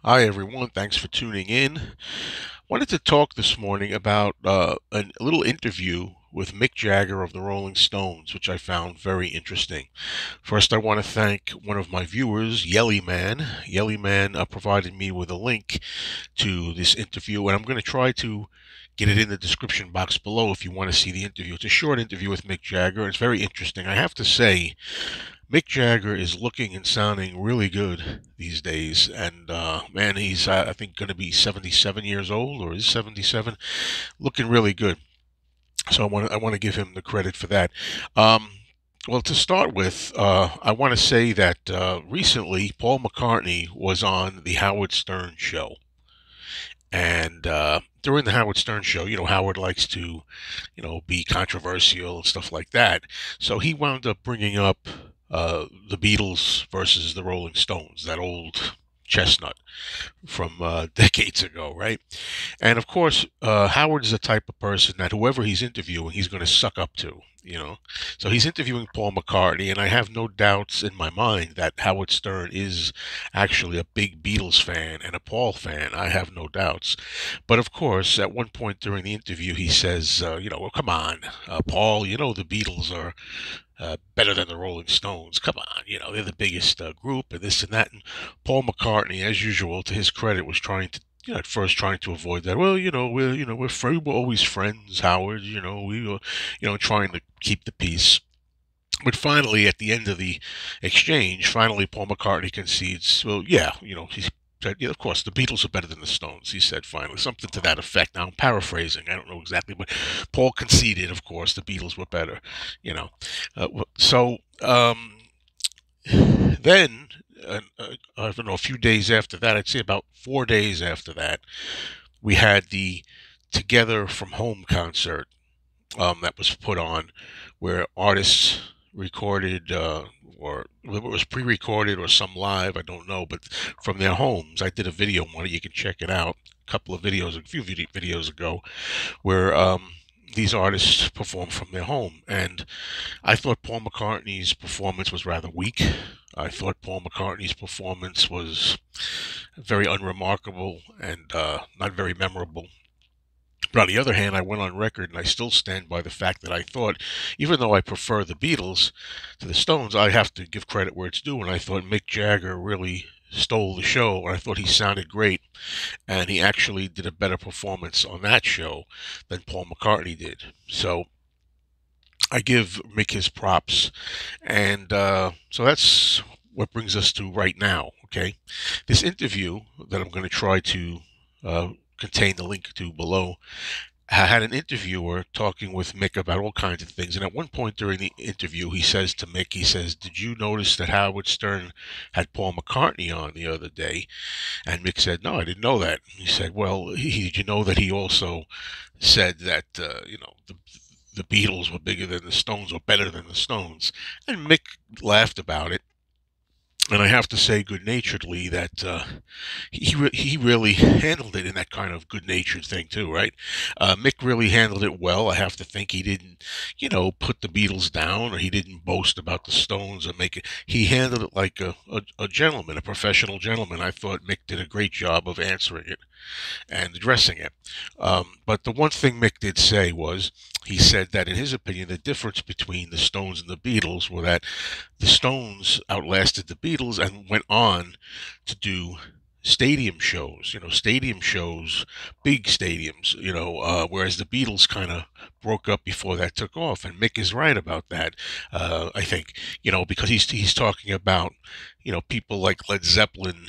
Hi, everyone. Thanks for tuning in. Wanted to talk this morning about a little interview with Mick Jagger of the Rolling Stones, which I found very interesting. First, I want to thank one of my viewers, Yelly Man. Yelly Man provided me with a link to this interview, and I'm going to try to get it in the description box below if you want to see the interview. It's a short interview with Mick Jagger. It's very interesting. I have to say, Mick Jagger is looking and sounding really good these days, and man, he's I think going to be 77 years old, or is 77, looking really good. So I want to give him the credit for that. Um, well, to start with, I want to say that recently Paul McCartney was on the Howard Stern show, and during the Howard Stern show, Howard likes to, be controversial and stuff like that. So he wound up bringing up the Beatles versus the Rolling Stones, that old chestnut from decades ago, right? And of course, Howard is the type of person that whoever he's interviewing, he's going to suck up to. So he's interviewing Paul McCartney, and I have no doubts in my mind that Howard Stern is actually a big Beatles fan and a Paul fan. I have no doubts. But of course, at one point during the interview, he says, well, come on, Paul, the Beatles are better than the Rolling Stones. Come on, they're the biggest group and this and that. And Paul McCartney, as usual, to his credit, was trying to, at first trying to avoid that. Well, we're always friends, Howard. We were, trying to keep the peace. But finally, at the end of the exchange, finally Paul McCartney concedes. Well, yeah, he said, yeah, of course, the Beatles are better than the Stones. He said finally something to that effect. Now I'm paraphrasing. I don't know exactly, but Paul conceded, of course, the Beatles were better. You know, so then. I don't know, a few days after that, I'd say about 4 days after that, we had the Together from Home concert that was put on, where artists recorded, or it was pre-recorded or some live, I don't know, but from their homes. I did a video on it. You can check it out. A few videos ago, where these artists performed from their home, and I thought Paul McCartney's performance was rather weak. I thought Paul McCartney's performance was very unremarkable and not very memorable. But on the other hand, I went on record and I still stand by the fact that I thought, even though I prefer the Beatles to the Stones, I have to give credit where it's due. And I thought Mick Jagger really stole the show, and I thought he sounded great. And he actually did a better performance on that show than Paul McCartney did. So I give Mick his props. And so that's what brings us to right now, okay? This interview that I'm going to try to uh, contain the link to below had an interviewer talking with Mick about all kinds of things. And at one point during the interview, he says to Mick, he says, "Did you notice that Howard Stern had Paul McCartney on the other day?" And Mick said, "No, I didn't know that." He said, "Well, did you know that he also said that, the Beatles were bigger than the Stones or better than the Stones?" And Mick laughed about it. And I have to say, good-naturedly, that he really handled it in that kind of good-natured thing too, right? Mick really handled it well. I have to think he didn't, put the Beatles down, or he didn't boast about the Stones or make it. He handled it like a gentleman, a professional gentleman. I thought Mick did a great job of answering it and addressing it. But the one thing Mick did say was, he said that in his opinion, the difference between the Stones and the Beatles were that the Stones outlasted the Beatles and went on to do stadium shows, big stadiums, whereas the Beatles kind of broke up before that took off. And Mick is right about that. I think, because he's talking about, people like Led Zeppelin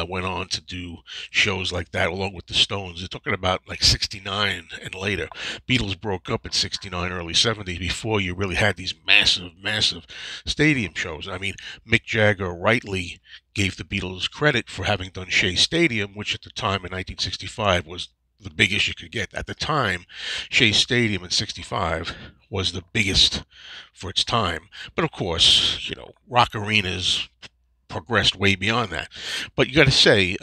went on to do shows like that along with the Stones. They're talking about like 69 and later. Beatles broke up in 69, early 70s, before you really had these massive, massive stadium shows. I mean, Mick Jagger rightly gave the Beatles credit for having done Shea Stadium, which at the time in 1965 was the biggest you could get. At the time, Shea Stadium in 65 was the biggest for its time. But of course, rock arenas progressed way beyond that. But you got to say,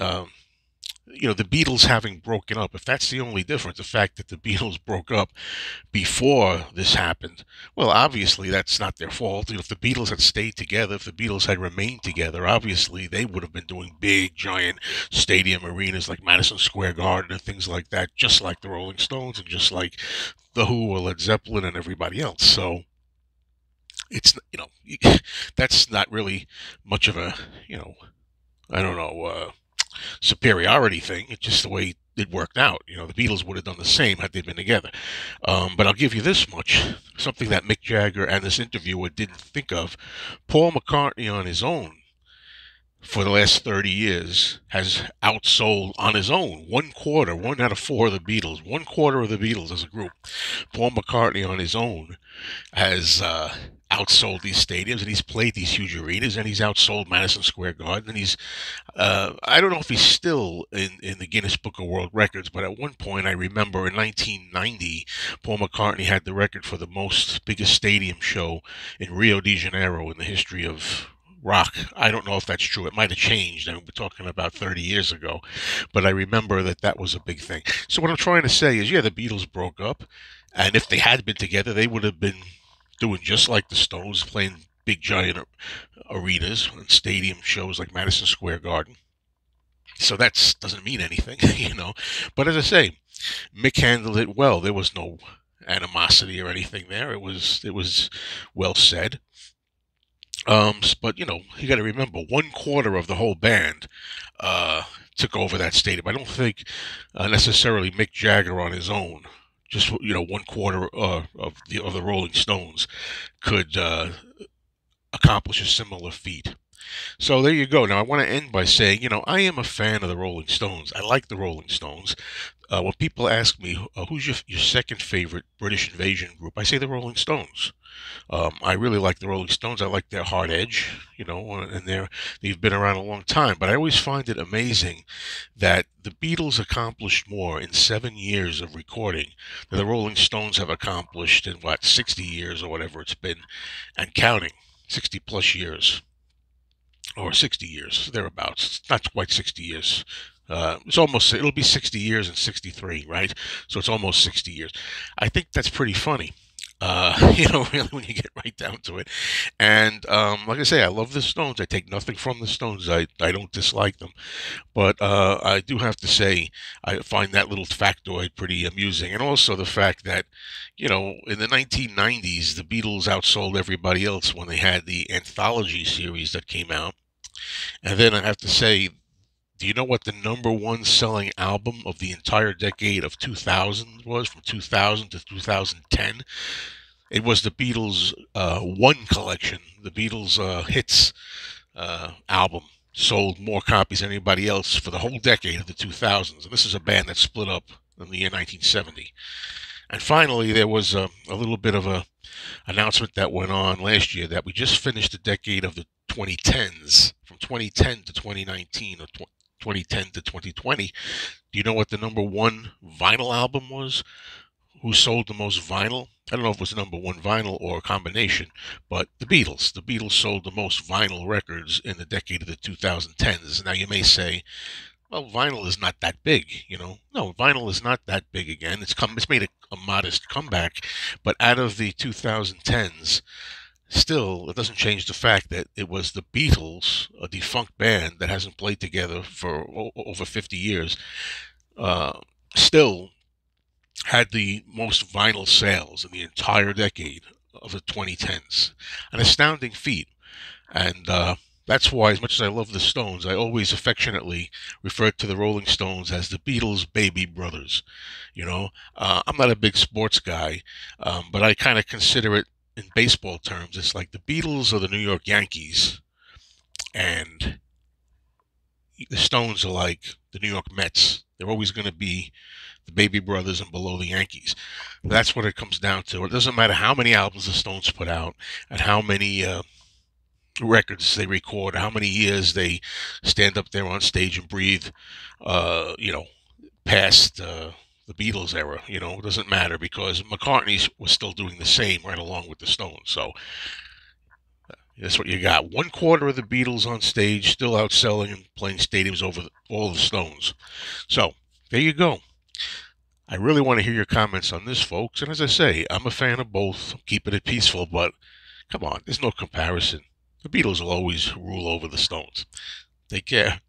the Beatles having broken up, if that's the only difference, the fact that the Beatles broke up before this happened, well, obviously that's not their fault. If the Beatles had stayed together, if the Beatles had remained together, obviously they would have been doing big, giant stadium arenas like Madison Square Garden and things like that, just like the Rolling Stones and just like the Who or Led Zeppelin and everybody else. So it's, that's not really much of a, I don't know, superiority thing. It's just the way it worked out. The Beatles would have done the same had they been together. But I'll give you this much: something that Mick Jagger and this interviewer didn't think of. Paul McCartney on his own for the last 30 years has outsold on his own one quarter, one out of four of the Beatles, one quarter of the Beatles as a group. Paul McCartney on his own has outsold these stadiums, and he's played these huge arenas, and he's outsold Madison Square Garden, and he's I don't know if he's still in the Guinness Book of World Records, but at one point I remember in 1990, Paul McCartney had the record for the most biggest stadium show in Rio de Janeiro in the history of rock. I don't know if that's true. It might have changed. I mean, we're talking about 30 years ago, but I remember that was a big thing. So what I'm trying to say is, yeah, the Beatles broke up, and if they had been together, they would have been doing just like the Stones, playing big giant arenas and stadium shows like Madison Square Garden. So that doesn't mean anything, But as I say, Mick handled it well. There was no animosity or anything there. It was well said. But you got to remember, one quarter of the whole band took over that stadium. I don't think necessarily Mick Jagger on his own, just one quarter of the Rolling Stones, could accomplish a similar feat. So there you go. Now I want to end by saying, I am a fan of the Rolling Stones. I like the Rolling Stones. When people ask me who's your second favorite British invasion group, I say the Rolling Stones. I really like the Rolling Stones. I like their hard edge, and they've been around a long time. But I always find it amazing that the Beatles accomplished more in 7 years of recording than the Rolling Stones have accomplished in 60 years or whatever it's been, and counting, 60 plus years or 60 years thereabouts. It's not quite 60 years. It'll be 60 years in 63, right? So it's almost 60 years. I think that's pretty funny. Really, when you get right down to it. And like I say, I love the Stones. I take nothing from the Stones. I don't dislike them. But I do have to say, I find that little factoid pretty amusing. And also the fact that, in the 1990s, the Beatles outsold everybody else when they had the anthology series that came out. And then I have to say, do you know what the number one selling album of the entire decade of 2000 was, from 2000 to 2010? It was the Beatles' One collection, the Beatles' hits album. Sold more copies than anybody else for the whole decade of the 2000s. And this is a band that split up in the year 1970. And finally, there was a little bit of a announcement that went on last year that we just finished the decade of the 2010s, from 2010 to 2019, or 2010 to 2020. Do you know what the number one vinyl album was? Who sold the most vinyl? I don't know if it was number one vinyl or a combination, but the Beatles. The Beatles sold the most vinyl records in the decade of the 2010s. Now you may say, well, vinyl is not that big, No, vinyl is not that big again. It's made a modest comeback, but out of the 2010s, still, it doesn't change the fact that it was the Beatles, a defunct band that hasn't played together for over 50 years, still had the most vinyl sales in the entire decade of the 2010s. An astounding feat. And that's why, as much as I love the Stones, I always affectionately refer to the Rolling Stones as the Beatles' baby brothers. I'm not a big sports guy, but I kind of consider it in baseball terms. It's like the Beatles are the New York Yankees, and the Stones are like the New York Mets. They're always going to be the baby brothers and below the Yankees. That's what it comes down to. It doesn't matter how many albums the Stones put out and how many records they record, how many years they stand up there on stage and breathe, past the Beatles era. It doesn't matter, because McCartney was still doing the same right along with the Stones. So That's what you got. One quarter of the Beatles on stage, still outselling and playing stadiums over all the Stones. So, there you go. I really want to hear your comments on this, folks. And as I say, I'm a fan of both. I'm keeping it peaceful, but come on, there's no comparison. The Beatles will always rule over the Stones. Take care.